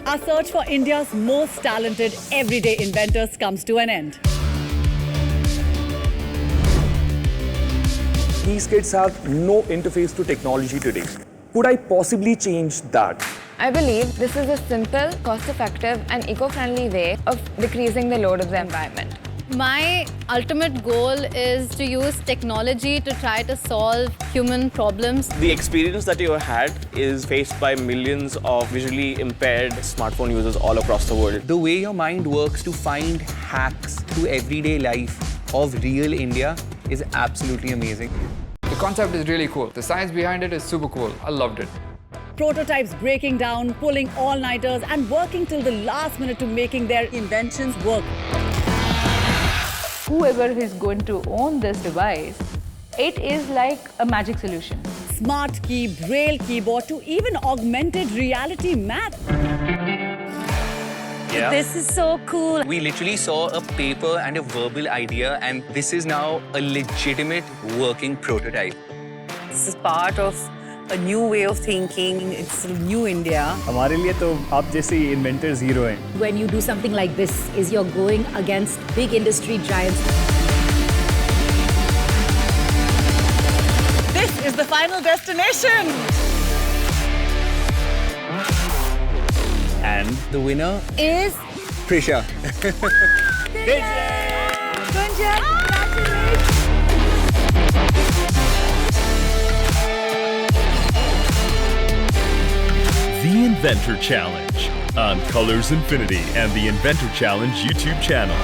our search for India's most talented everyday inventors comes to an end. These kids have no interface to technology today. Could I possibly change that? I believe this is a simple, cost-effective and eco-friendly way of decreasing the load of the environment. My ultimate goal is to use technology to try to solve human problems. The experience that you had is faced by millions of visually impaired smartphone users all across the world. The way your mind works to find hacks to everyday life of real India is absolutely amazing. The concept is really cool. The science behind it is super cool. I loved it. Prototypes breaking down, pulling all-nighters and working till the last minute to making their inventions work. Whoever is going to own this device, it is like a magic solution. Smart key, braille keyboard to even augmented reality math. Yeah. This is so cool. We literally saw a paper and a verbal idea, and this is now a legitimate working prototype. This is part of a new way of thinking. It's new India. हमारे लिए तो आप जैसे inventors hero हैं. When you do something like this, is you're going against big industry giants. This is the final destination. And the winner Is Prisha. The Inventor Challenge on Colors Infinity and the Inventor Challenge YouTube channel.